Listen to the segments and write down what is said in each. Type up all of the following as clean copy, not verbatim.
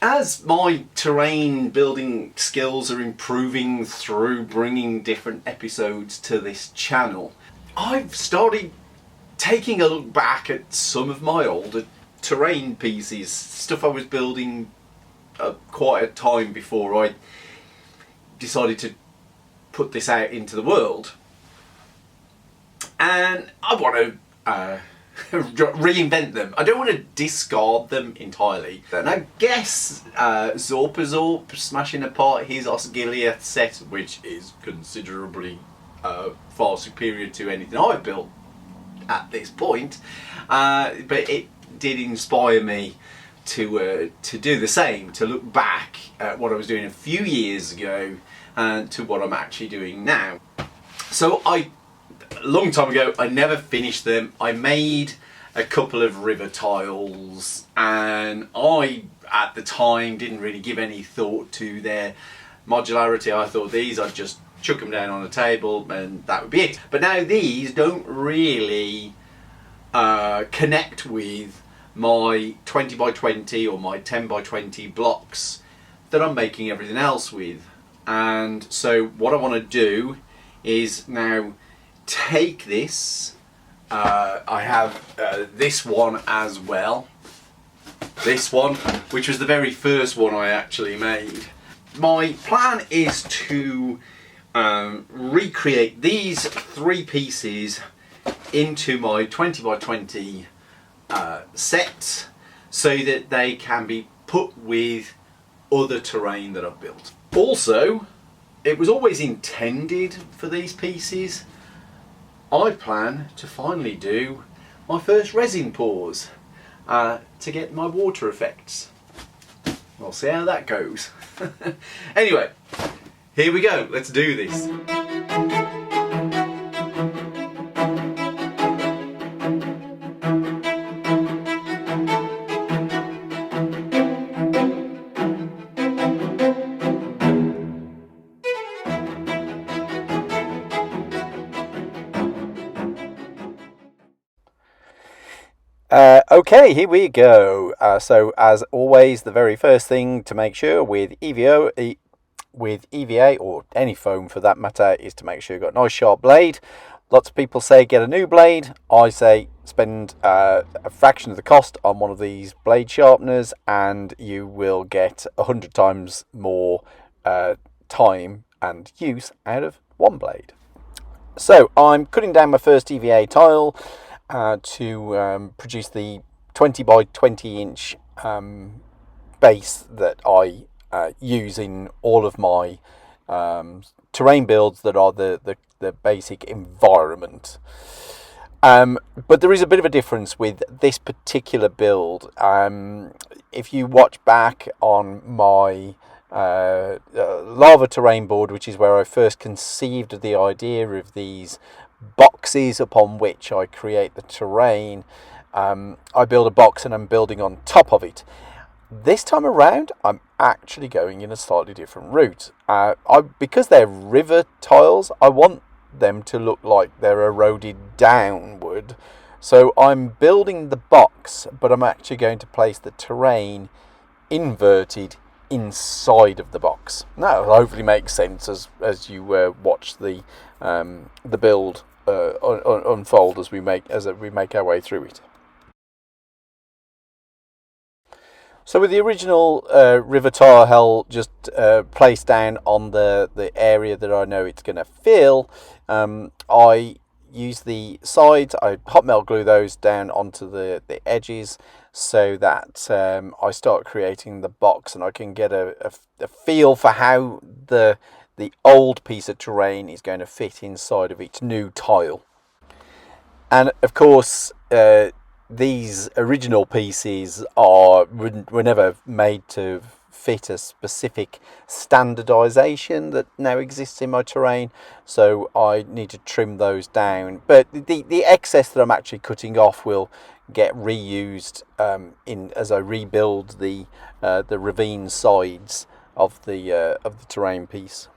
As my terrain building skills are improving through bringing different episodes to this channel, I've started taking a look back at some of my older terrain pieces, stuff I was building quite a time before I decided to put this out into the world. And I want to reinvent them. I don't want to discard them entirely. And I guess Zorp smashing apart his Osgiliath set, which is considerably far superior to anything I've built at this point, but it did inspire me to do the same, to look back at what I was doing a few years ago and to what I'm actually doing now. So a long time ago, I never finished them. I made a couple of river tiles, and I, at the time, didn't really give any thought to their modularity. I thought I'd just chuck them down on a table and that would be it. But now these don't really connect with my 20 by 20 or my 10 by 20 blocks that I'm making everything else with. And so what I want to do is now take this, I have this one as well, this one, which was the very first one I actually made. My plan is to recreate these three pieces into my 20 by 20 set so that they can be put with other terrain that I've built. Also, it was always intended for these pieces, I plan to finally do my first resin pours to get my water effects. We'll see how that goes. Anyway, here we go, let's do this. Okay, here we go. So as always, the very first thing to make sure with EVA or any foam for that matter is to make sure you've got a nice sharp blade. Lots of people say get a new blade. I say spend a fraction of the cost on one of these blade sharpeners and you will get 100 times more time and use out of one blade. So I'm cutting down my first EVA tile to produce the 20 by 20 inch base that I use in all of my terrain builds that are the basic environment. But there is a bit of a difference with this particular build. If you watch back on my lava terrain board, which is where I first conceived of the idea of these boxes upon which I create the terrain, I build a box and I'm building on top of it. This time around I'm actually going in a slightly different route. Because they're river tiles, I want them to look like they're eroded downward, so I'm building the box but I'm actually going to place the terrain inverted inside of the box. That will hopefully make sense as you watch the build unfold as we make our way through it. So with the original river tile just placed down on the area that I know it's going to fill, I use the sides, I hot melt glue those down onto the edges so that I start creating the box and I can get a feel for how the old piece of terrain is going to fit inside of its new tile. And of course these original pieces were never made to fit a specific standardization that now exists in my terrain, so I need to trim those down. But the excess that I'm actually cutting off will get reused as I rebuild the ravine sides of the terrain piece.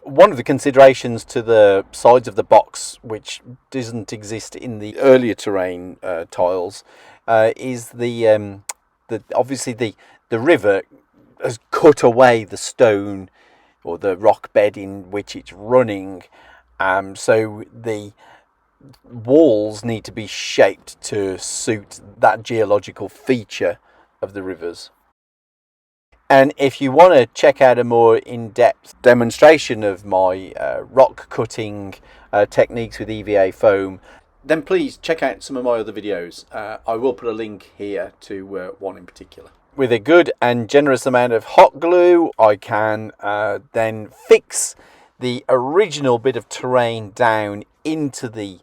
One of the considerations to the sides of the box, which doesn't exist in the earlier terrain tiles, is obviously the the river has cut away the stone or the rock bed in which it's running, so the walls need to be shaped to suit that geological feature of the rivers. And if you want to check out a more in-depth demonstration of my rock cutting techniques with EVA foam, then please check out some of my other videos. I will put a link here to one in particular. With a good and generous amount of hot glue, I can then fix the original bit of terrain down into the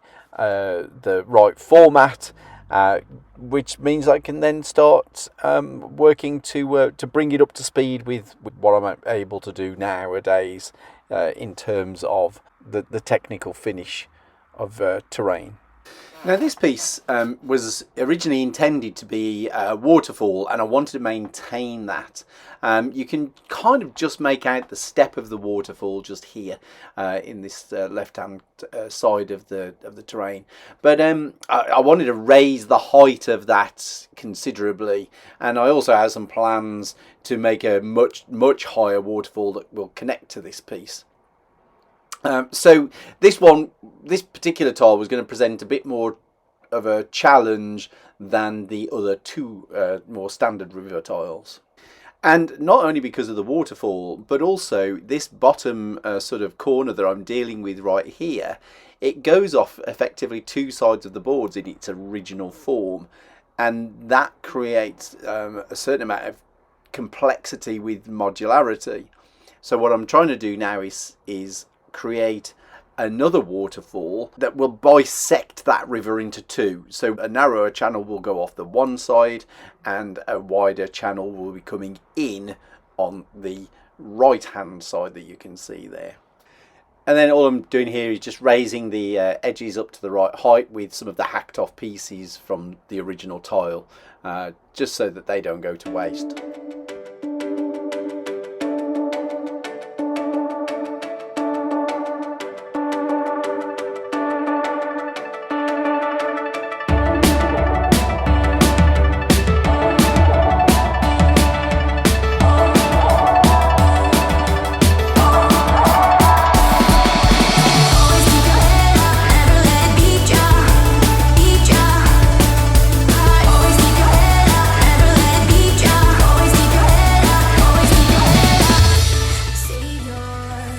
right format, which means I can then start working to bring it up to speed with what I'm able to do nowadays in terms of the technical finish of terrain. Now this piece was originally intended to be a waterfall, and I wanted to maintain that. You can kind of just make out the step of the waterfall just here in this left-hand side of the terrain. But I wanted to raise the height of that considerably, and I also have some plans to make a much higher waterfall that will connect to this piece. So this particular tile was going to present a bit more of a challenge than the other two more standard river tiles. And not only because of the waterfall, but also this bottom sort of corner that I'm dealing with right here, it goes off effectively two sides of the boards in its original form, and that creates a certain amount of complexity with modularity. So what I'm trying to do now is create another waterfall that will bisect that river into two. So a narrower channel will go off the one side and a wider channel will be coming in on the right hand side that you can see there. And then all I'm doing here is just raising the edges up to the right height with some of the hacked off pieces from the original tile, just so that they don't go to waste.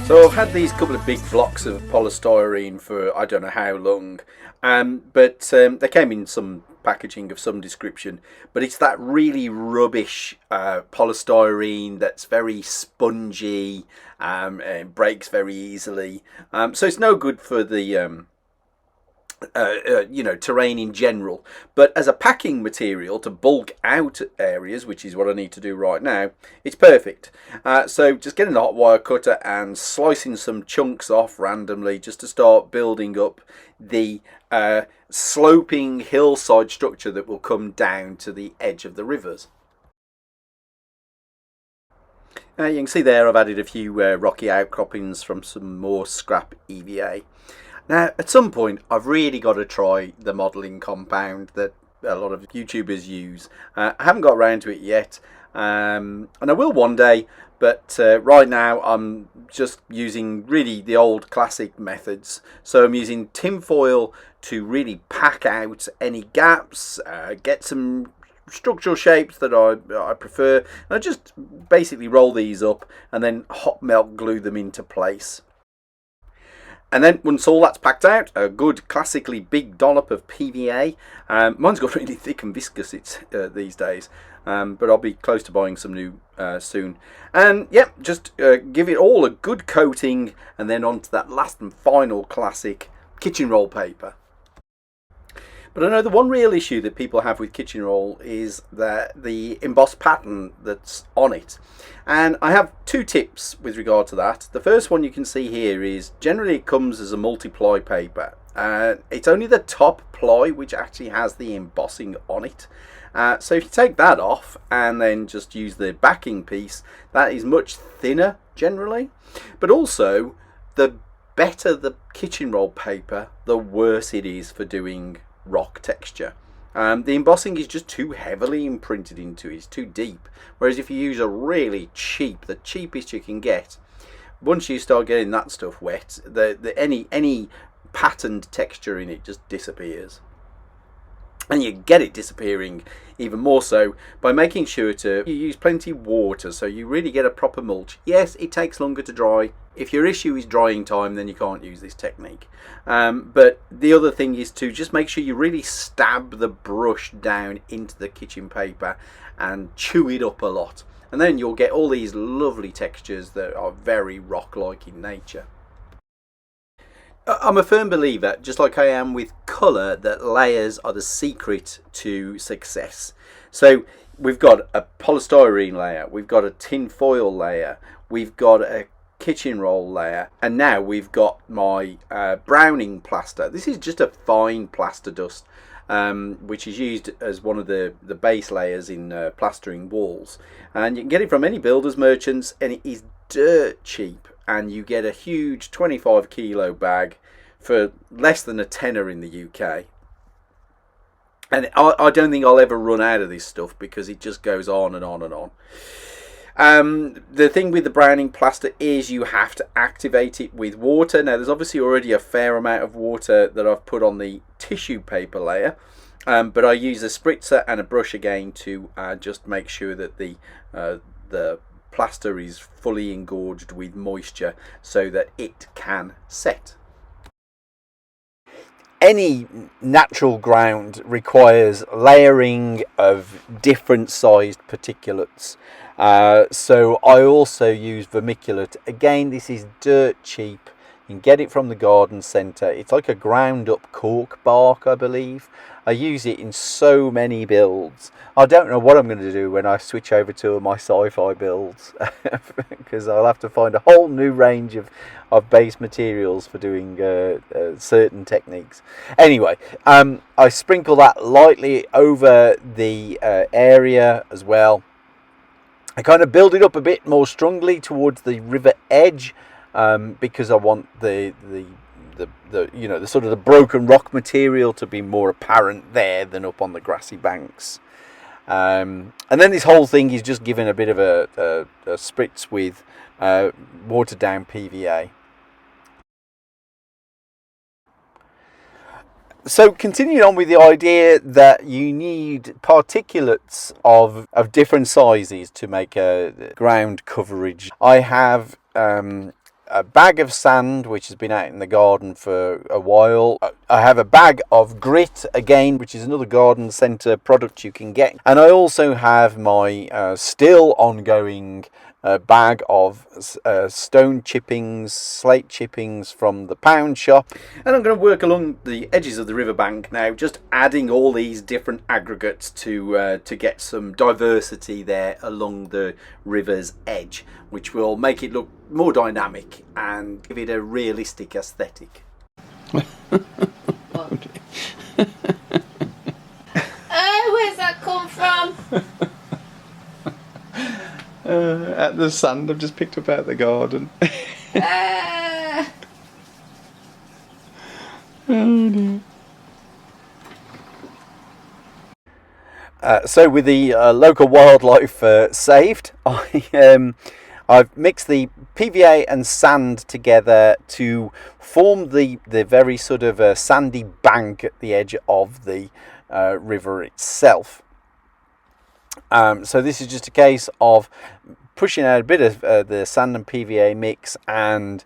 So I've had these couple of big blocks of polystyrene for I don't know how long, but they came in some packaging of some description, but it's that really rubbish polystyrene that's very spongy and breaks very easily, so it's no good for the terrain in general. But as a packing material to bulk out areas, which is what I need to do right now, it's perfect. So just getting the hot wire cutter and slicing some chunks off randomly just to start building up the sloping hillside structure that will come down to the edge of the rivers. You can see there I've added a few rocky outcroppings from some more scrap EVA. Now, at some point, I've really got to try the modelling compound that a lot of YouTubers use. I haven't got around to it yet, and I will one day, but right now I'm just using really the old classic methods. So I'm using tinfoil to really pack out any gaps, get some structural shapes that I prefer, and I just basically roll these up and then hot melt glue them into place. And then once all that's packed out, a good classically big dollop of PVA. Mine's got really thick and viscous these days, but I'll be close to buying some new soon. And yep, just give it all a good coating, and then on to that last and final classic kitchen roll paper. But I know the one real issue that people have with kitchen roll is the embossed pattern that's on it. And I have two tips with regard to that. The first one you can see here is generally it comes as a multi-ply paper. It's only the top ply which actually has the embossing on it. So if you take that off and then just use the backing piece, that is much thinner generally. But also, the better the kitchen roll paper, the worse it is for doing rock texture. The embossing is just too heavily imprinted into it, it's too deep. Whereas if you use a really cheap, the cheapest you can get, once you start getting that stuff wet, any patterned texture in it just disappears. And you get it disappearing even more so by making sure you use plenty of water, so you really get a proper mulch. Yes, it takes longer to dry. If your issue is drying time, then you can't use this technique. But the other thing is to just make sure you really stab the brush down into the kitchen paper and chew it up a lot. And then you'll get all these lovely textures that are very rock-like in nature. I'm a firm believer, just like I am with colour, that layers are the secret to success. So we've got a polystyrene layer, we've got a tin foil layer, we've got a kitchen roll layer, and now we've got my browning plaster. This is just a fine plaster dust, which is used as one of the base layers in plastering walls. And you can get it from any builder's merchants, and it is dirt cheap. And you get a huge 25 kilo bag for less than a tenner in the UK. And I don't think I'll ever run out of this stuff because it just goes on and on and on. The thing with the browning plaster is you have to activate it with water. Now there's obviously already a fair amount of water that I've put on the tissue paper layer. But I use a spritzer and a brush again to just make sure that the plaster is fully engorged with moisture so that it can set. Any natural ground requires layering of different sized particulates. So I also use Vermiculite. Again, this is dirt cheap. You can get it from the garden centre. It's like a ground up cork bark, I believe. I use it in so many builds. I don't know what I'm going to do when I switch over to my sci-fi builds because I'll have to find a whole new range of base materials for doing certain techniques. Anyway, I sprinkle that lightly over the area as well. I kind of build it up a bit more strongly towards the river edge because I want the sort of the broken rock material to be more apparent there than up on the grassy banks. And then this whole thing is just given a bit of a spritz with watered down PVA. So continuing on with the idea that you need particulates of different sizes to make a ground coverage. I have a bag of sand which has been out in the garden for a while. I have a bag of grit again, which is another garden centre product you can get, and I also have my still ongoing bag of stone chippings, slate chippings from the pound shop. And I'm going to work along the edges of the riverbank now, just adding all these different aggregates to get some diversity there along the river's edge, which will make it look more dynamic and give it a realistic aesthetic. Where's that come from? At the sand I've just picked up out of the garden. Oh dear. So with the local wildlife saved, I've mixed the PVA and sand together to form the very sort of sandy bank at the edge of the river itself. So this is just a case of pushing out a bit of the sand and PVA mix and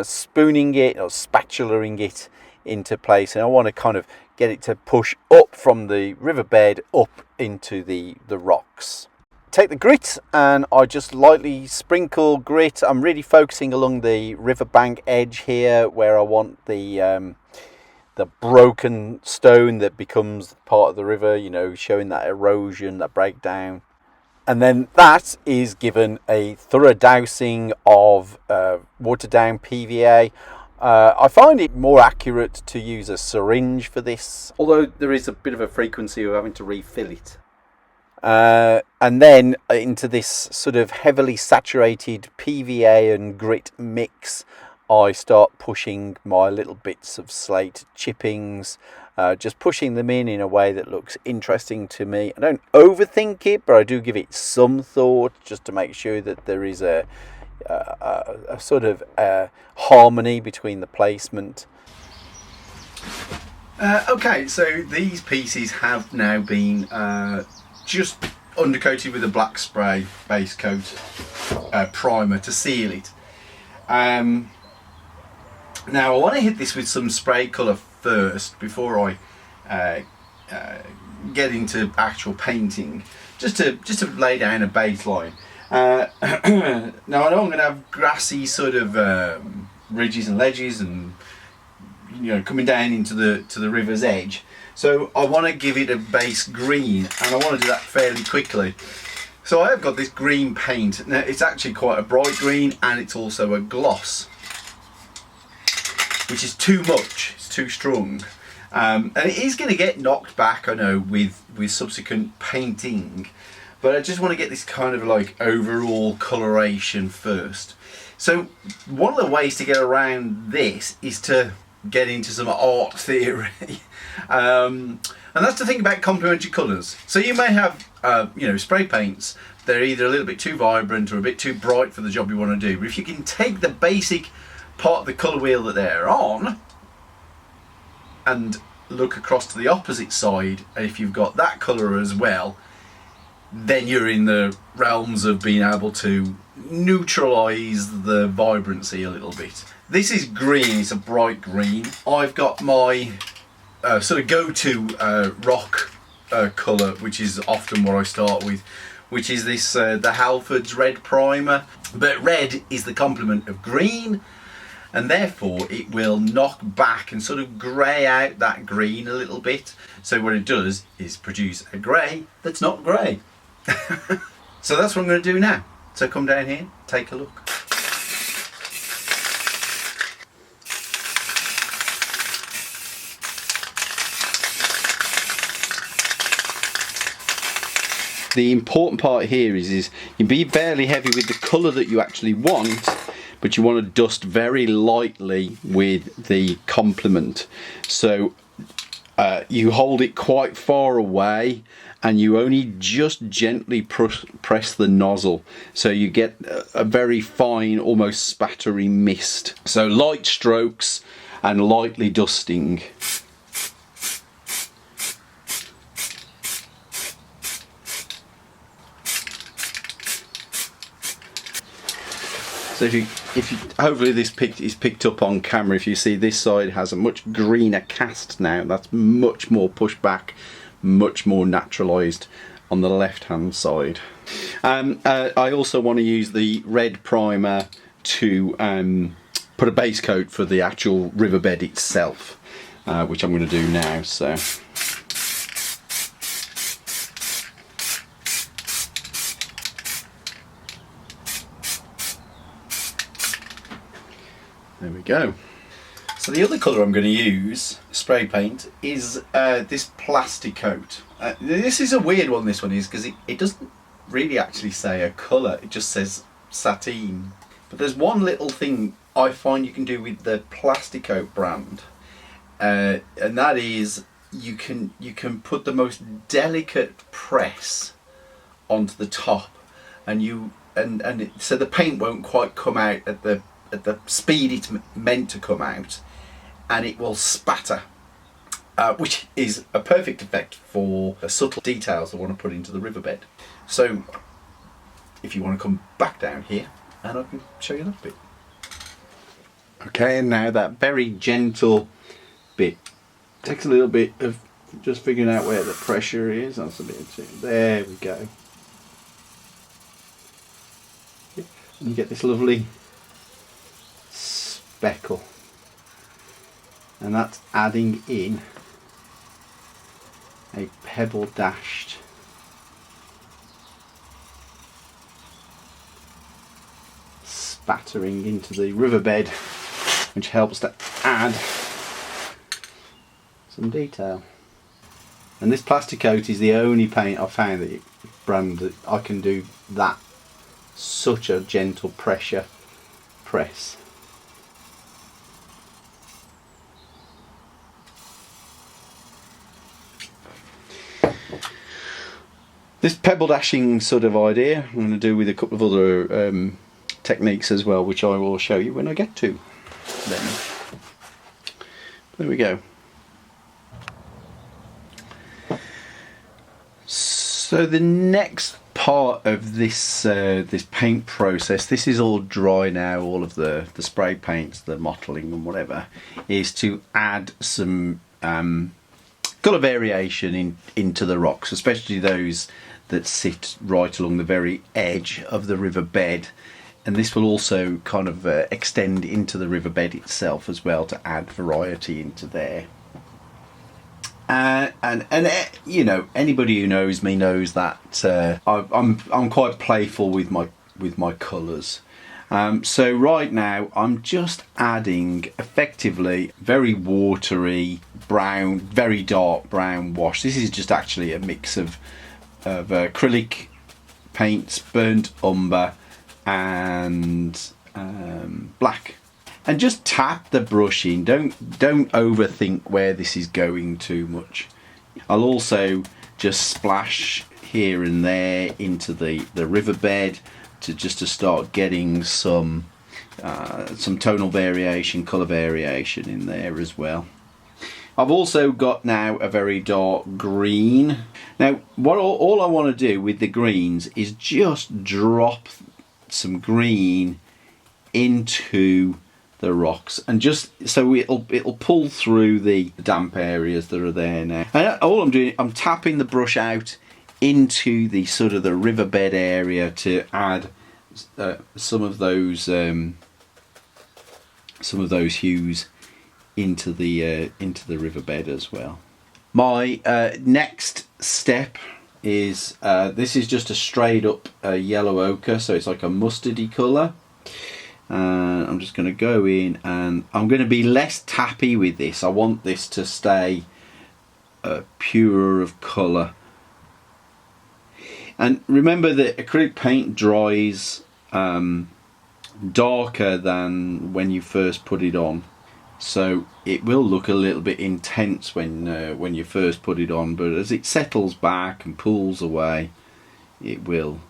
spooning it or spatulaing it into place. And I want to kind of get it to push up from the riverbed up into the rocks. Take the grit and I just lightly sprinkle grit. I'm really focusing along the riverbank edge here where I want the broken stone that becomes part of the river, you know, showing that erosion, that breakdown. And then that is given a thorough dousing of watered down PVA. I find it more accurate to use a syringe for this, although there is a bit of a frequency of having to refill it. And then into this sort of heavily saturated PVA and grit mix, I start pushing my little bits of slate chippings just pushing them in a way that looks interesting to me. I don't overthink it, but I do give it some thought just to make sure that there is a sort of harmony between the placement. Okay, so these pieces have now been just undercoated with a black spray base coat primer to seal it. Now I want to hit this with some spray colour first before I get into actual painting, just to lay down a baseline. Now I know I'm going to have grassy sort of ridges and ledges, and coming down into the river's edge. So I want to give it a base green, and I want to do that fairly quickly. So I have got this green paint. Now it's actually quite a bright green, and it's also a gloss, which is too much. It's too strong, and it is going to get knocked back, I know, with subsequent painting. But I just want to get this kind of like overall coloration first. So one of the ways to get around this is to get into some art theory, and that's to think about complementary colours. So you may have spray paints, they're either a little bit too vibrant or a bit too bright for the job you want to do. But if you can take the basic part of the colour wheel that they're on and look across to the opposite side, and if you've got that colour as well, then you're in the realms of being able to neutralise the vibrancy a little bit. This is green, it's a bright green. I've got my sort of go-to rock colour, which is often what I start with, which is this the Halford's red primer. But red is the complement of green, and therefore it will knock back and sort of grey out that green a little bit. So what it does is produce a grey that's not grey. So that's what I'm going to do now. So come down here, take a look. The important part here is you be fairly heavy with the colour that you actually want, but you want to dust very lightly with the complement. So you hold it quite far away, and you only just gently press the nozzle, so you get a very fine, almost spattery mist. So light strokes and lightly dusting. So if you hopefully this is picked up on camera. If you see, this side has a much greener cast now. That's much more pushed back, much more naturalised on the left hand side. I also want to use the red primer to put a base coat for the actual riverbed itself, which I'm going to do now. So there we go. So the other colour I'm going to use, spray paint, is this Plaster coat. This is a weird one, this one is, because it doesn't really actually say a colour, it just says sateen. But there's one little thing I find you can do with the Plaster coat brand, and that is you can put the most delicate press onto the top, so the paint won't quite come out at the speed it's meant to come out, and it will spatter, which is a perfect effect for the subtle details I want to put into the riverbed. So if you want to come back down here, and I can show you that bit. okay, and now that very gentle bit takes a little bit of just figuring out where the pressure is. That's a bit too. There we go. And you get this lovely speckle, and that's adding in a pebble dashed spattering into the riverbed, which helps to add some detail. And this Plaster coat is the only paint I've found that brand that I can do that such a gentle pressure press. This pebble dashing sort of idea I'm going to do with a couple of other techniques as well, which I will show you when I get to them. There we go. So the next part of this this paint process, this is all dry now, all of the spray paints, the mottling and whatever, is to add some colour variation into the rocks, especially those that sit right along the very edge of the river bed. And this will also kind of extend into the riverbed itself as well, to add variety into there. And you know, anybody who knows me knows that I'm quite playful with my colours. So right now I'm just adding effectively very watery brown, very dark brown wash. This is just actually a mix of acrylic paints, burnt umber, and black. And just tap the brush in. Don't overthink where this is going too much. I'll also just splash here and there into the riverbed to start getting some tonal variation, colour variation in there as well. I've also got now a very dark green. Now, what all I want to do with the greens is just drop some green into the rocks, and just so it'll pull through the damp areas that are there now. And all I'm doing, I'm tapping the brush out into the sort of the riverbed area to add some of those hues into the riverbed as well. My next step is this is just a straight up yellow ochre, so it's like a mustardy colour. I'm just going to go in, and I'm going to be less tappy with this. I want this to stay purer of colour. And remember that acrylic paint dries darker than when you first put it on, so it will look a little bit intense when you first put it on, but as it settles back and pulls away, it will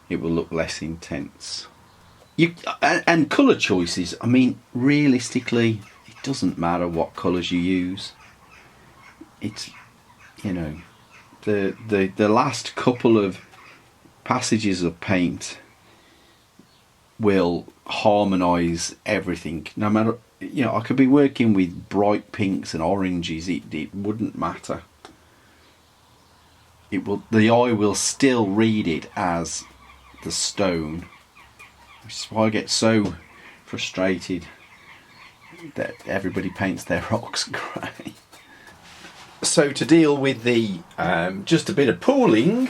look less intense. And colour choices, I mean, realistically, it doesn't matter what colours you use. It's, you know, the last couple of passages of paint will harmonise everything. No matter, you know, I could be working with bright pinks and oranges, it wouldn't matter. The eye will still read it as the stone. Which is why I get so frustrated that everybody paints their rocks grey. So to deal with the just a bit of pooling,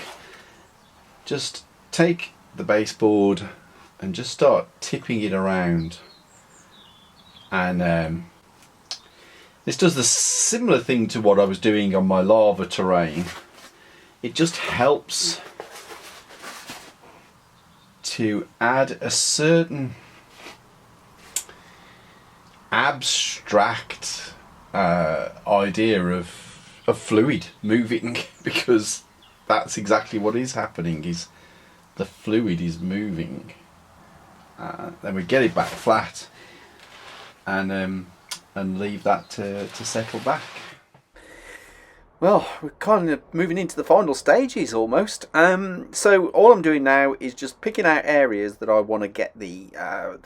just take the baseboard and just start tipping it around, and this does the similar thing to what I was doing on my lava terrain. It just helps to add a certain abstract idea of fluid moving, because that's exactly what is happening, is the fluid is moving. Then we get it back flat and leave that to settle back. Well, we're kind of moving into the final stages almost. So all I'm doing now is just picking out areas that I want to get the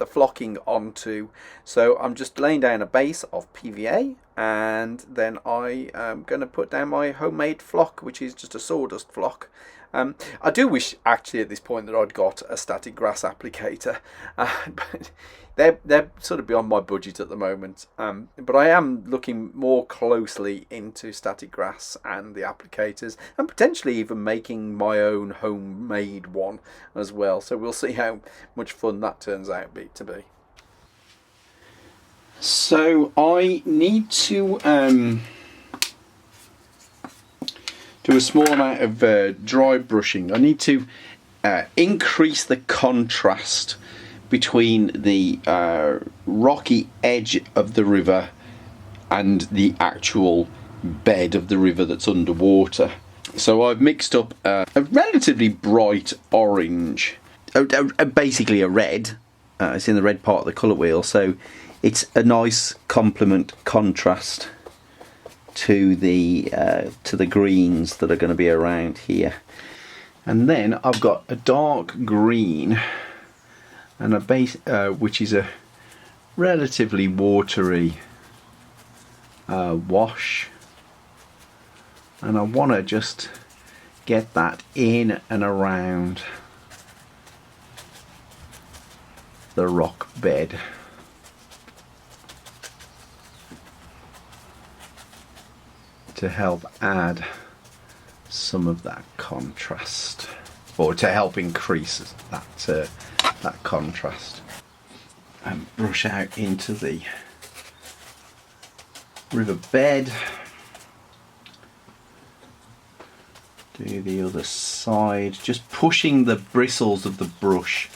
flocking onto. So I'm just laying down a base of PVA, and then I am going to put down my homemade flock, which is just a sawdust flock. I do wish actually at this point that I'd got a static grass applicator, but they're sort of beyond my budget at the moment. But I am looking more closely into static grass and the applicators, and potentially even making my own homemade one as well. So we'll see how much fun that turns out to be. So I need to do a small amount of dry brushing. I need to increase the contrast between the rocky edge of the river and the actual bed of the river that's underwater. So I've mixed up a relatively bright orange, Basically a red. It's in the red part of the colour wheel, so it's a nice complement contrast to the greens that are going to be around here. and then I've got a dark green and a base, which is a relatively watery wash, and I want to just get that in and around the rock bed. To help add some of that contrast, or to help increase that contrast, and brush out into the river bed. Do the other side, just pushing the bristles of the brush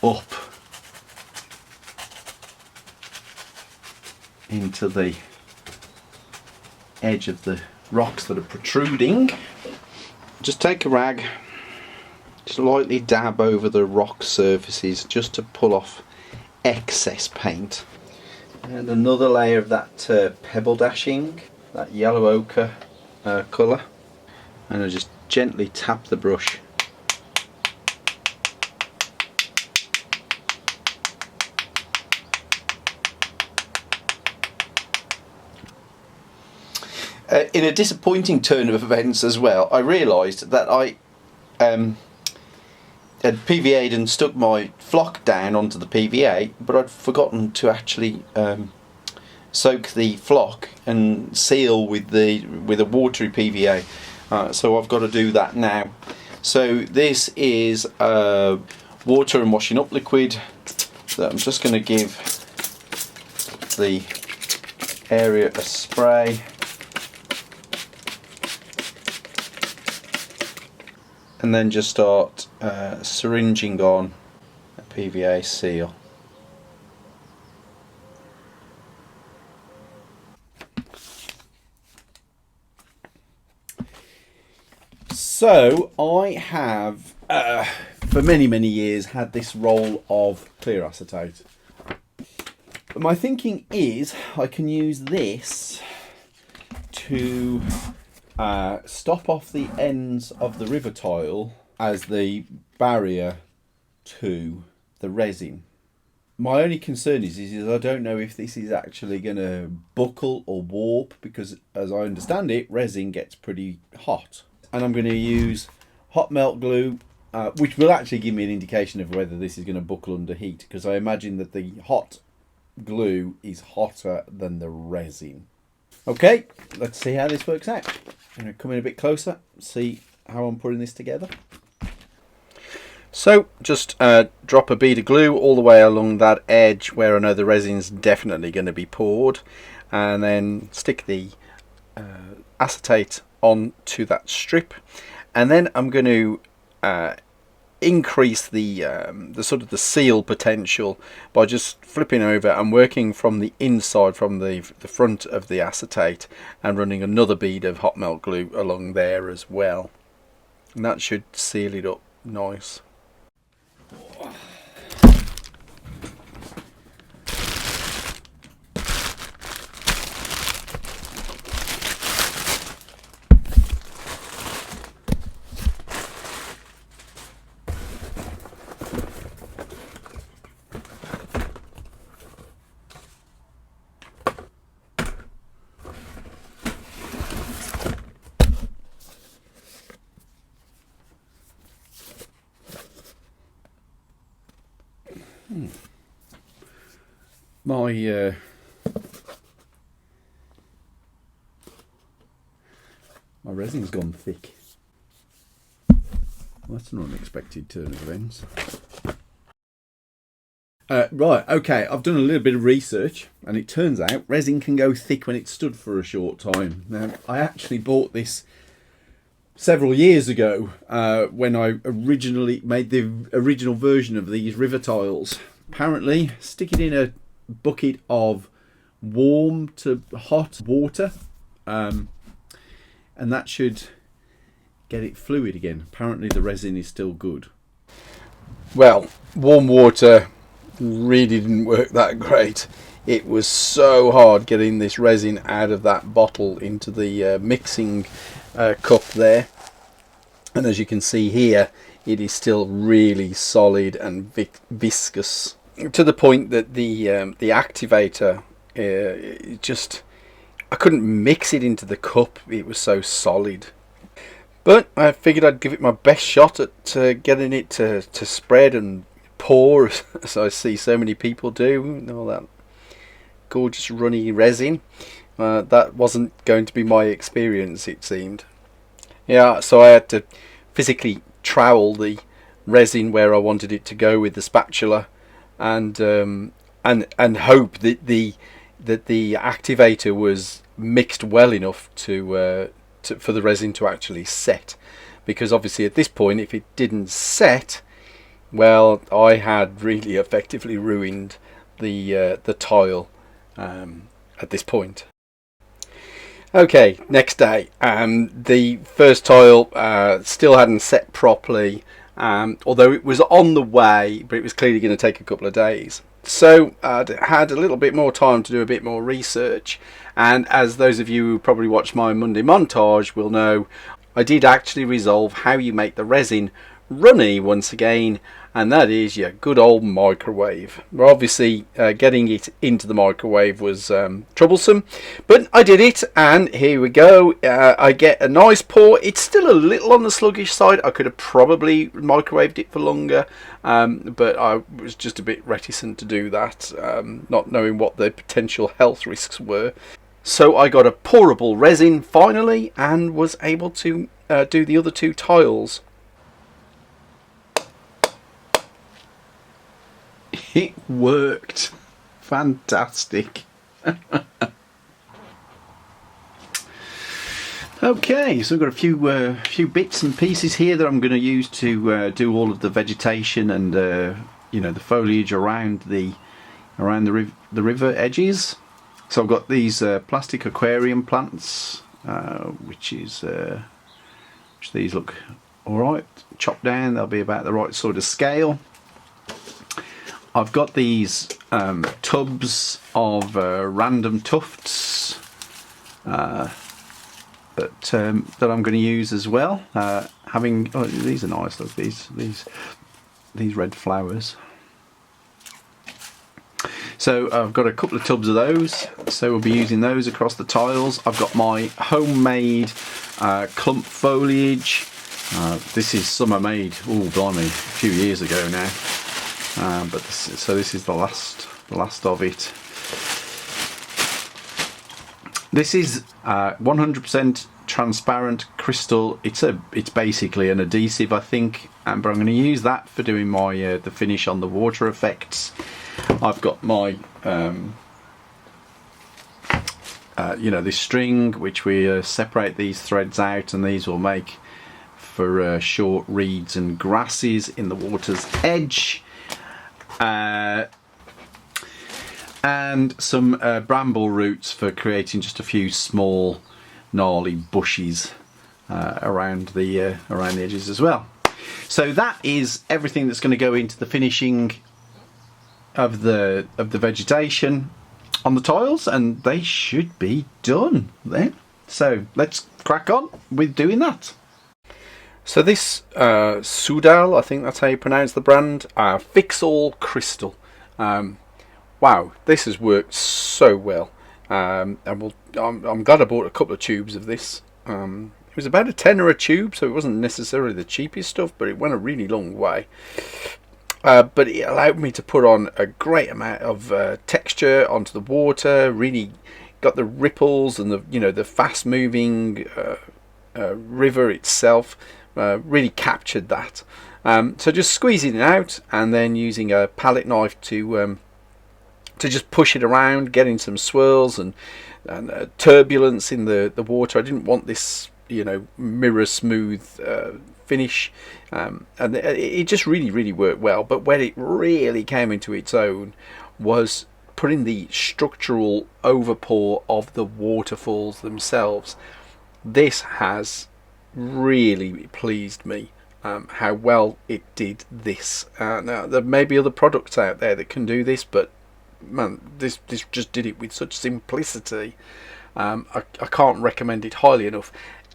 up into the edge of the rocks that are protruding. Just take a rag, just lightly dab over the rock surfaces just to pull off excess paint. And another layer of that pebble dashing, that yellow ochre colour, and I just gently tap the brush. In a disappointing turn of events as well, I realised that I had PVA'd and stuck my flock down onto the PVA, but I'd forgotten to actually soak the flock and seal with a watery PVA. So I've got to do that now. So this is water and washing up liquid that I'm just going to give the area a spray. And then just start syringing on a PVA seal. So I have, for many years, had this roll of clear acetate. But my thinking is I can use this to stop off the ends of the river tile as the barrier to the resin. My only concern is I don't know if this is actually going to buckle or warp, because as I understand it, resin gets pretty hot. And I'm going to use hot melt glue, which will actually give me an indication of whether this is going to buckle under heat, because I imagine that the hot glue is hotter than the resin. Okay, let's see how this works out. I'm going to come in a bit closer, see how I'm putting this together. So just drop a bead of glue all the way along that edge where I know the resin's definitely going to be poured, and then stick the acetate onto that strip, and then I'm going to increase the sort of the seal potential by just flipping over and working from the inside, from the front of the acetate, and running another bead of hot melt glue along there as well, and that should seal it up nice. My resin's gone thick. Well, that's an unexpected turn of events. Right, okay, I've done a little bit of research, and it turns out resin can go thick when it's stood for a short time. Now, I actually bought this several years ago when I originally made the original version of these river tiles. Apparently, stick it in a bucket of warm to hot water, and that should get it fluid again. Apparently the resin is still good. Well, warm water really didn't work that great. It was so hard getting this resin out of that bottle into the mixing cup there. And as you can see here, it is still really solid and viscous, to the point that the activator just, I couldn't mix it into the cup. It was so solid. But I figured I'd give it my best shot at getting it to spread and pour, as I see so many people do. All that gorgeous runny resin. That wasn't going to be my experience, it seemed. Yeah, so I had to physically trowel the resin where I wanted it to go with the spatula, and hope that the activator was mixed well enough for the resin to actually set. Because obviously at this point, if it didn't set, well, I had really effectively ruined the tile at this point. Okay, next day, the first tile still hadn't set properly, although it was on the way, but it was clearly going to take a couple of days. So I had a little bit more time to do a bit more research, and as those of you who probably watched my Monday montage will know, I did actually resolve how you make the resin runny once again, and that is your good old microwave. Well, obviously getting it into the microwave was troublesome, but I did it, and here we go. I get a nice pour. It's still a little on the sluggish side. I could have probably microwaved it for longer, but I was just a bit reticent to do that, not knowing what the potential health risks were. So I got a pourable resin finally, and was able to do the other two tiles. It worked. Fantastic. Okay, so I've got a few bits and pieces here that I'm going to use to do all of the vegetation and you know, the foliage around the river edges. So I've got these plastic aquarium plants, which these look all right. Chopped down, they'll be about the right sort of scale. I've got these tubs of random tufts that I'm going to use as well. These are nice. Look, these red flowers. So I've got a couple of tubs of those. So we'll be using those across the tiles. I've got my homemade clump foliage. This is summer made. Oh, blimey, a few years ago now. But this is the last of it. This is 100% transparent crystal. It's basically an adhesive, I think, but I'm going to use that for doing my the finish on the water effects. I've got my this string, which we separate these threads out, and these will make for short reeds and grasses in the water's edge. And some bramble roots for creating just a few small gnarly bushes around the edges as well. So that is everything that's going to go into the finishing of the vegetation on the tiles, and they should be done then. So let's crack on with doing that. So this Sudal, I think that's how you pronounce the brand, Fix All Crystal. Wow, this has worked so well. I'm glad I bought a couple of tubes of this. It was about a tenner a tube, so it wasn't necessarily the cheapest stuff, but it went a really long way. But it allowed me to put on a great amount of texture onto the water. Really got the ripples and the fast moving river itself. Really captured that. So just squeezing it out and then using a palette knife to just push it around, getting some swirls and turbulence in the water. I didn't want this mirror smooth finish, and it just really worked well. But where it really came into its own was putting the structural overpour of the waterfalls themselves. This has really pleased me how well it did this. Now there may be other products out there that can do this, but man, this just did it with such simplicity. I can't recommend it highly enough,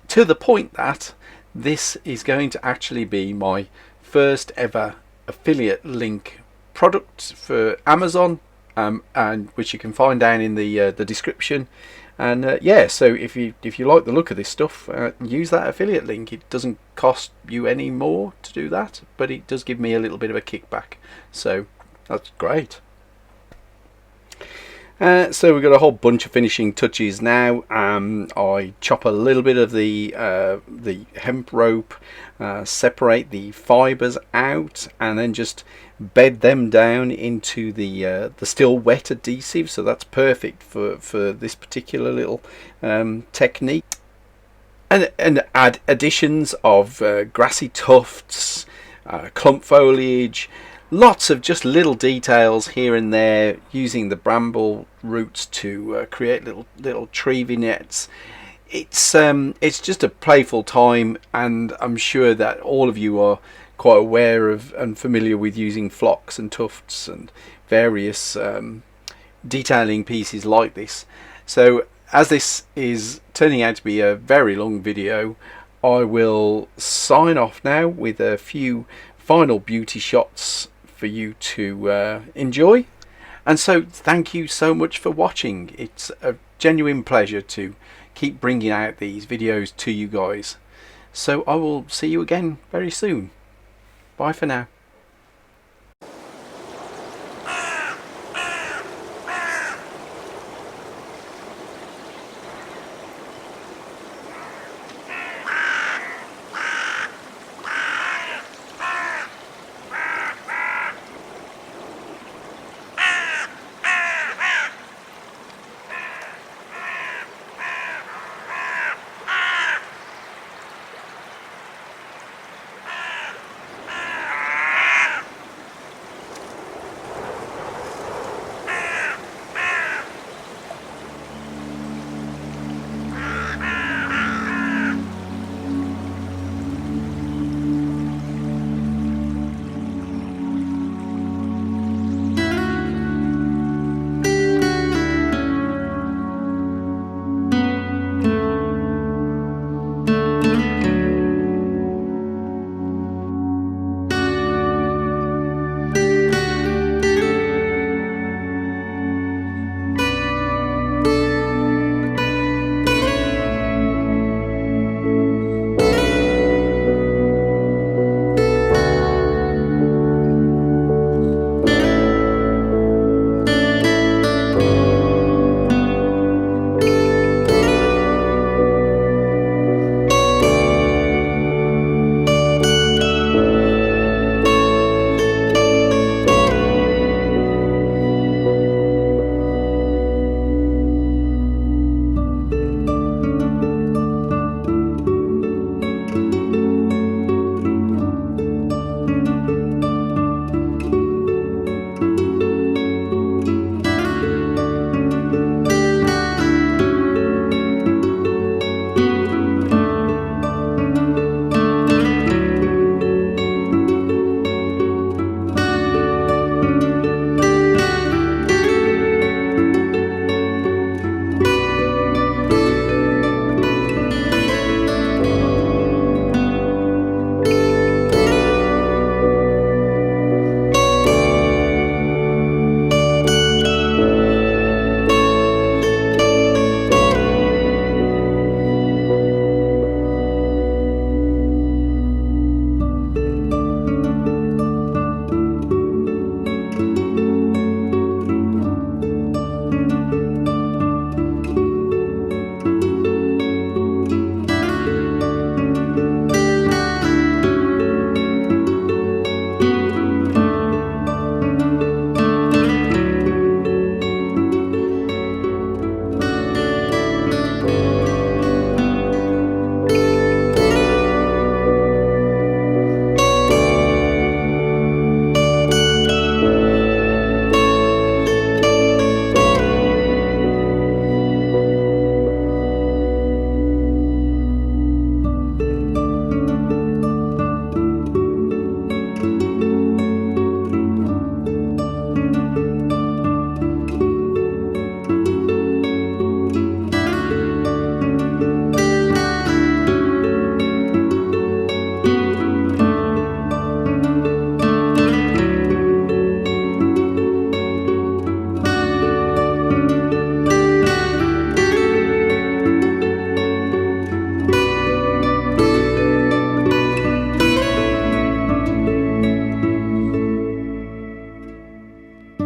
to the point that this is going to actually be my first ever affiliate link product for Amazon, and which you can find down in the description. And yeah, so if you like the look of this stuff, use that affiliate link. It doesn't cost you any more to do that, but it does give me a little bit of a kickback, so that's great. So we've got a whole bunch of finishing touches now. I chop a little bit of the hemp rope, separate the fibres out, and then just bed them down into the still wet adhesive. So that's perfect for this particular little technique. And add additions of grassy tufts, clump foliage. Lots of just little details here and there, using the bramble roots to create little tree vignettes. It's just a playful time, and I'm sure that all of you are quite aware of and familiar with using flocks and tufts and various detailing pieces like this. So as this is turning out to be a very long video, I will sign off now with a few final beauty shots for you to enjoy. And so thank you so much for watching. It's a genuine pleasure to keep bringing out these videos to you guys. So I will see you again very soon. Bye for now.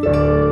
bye.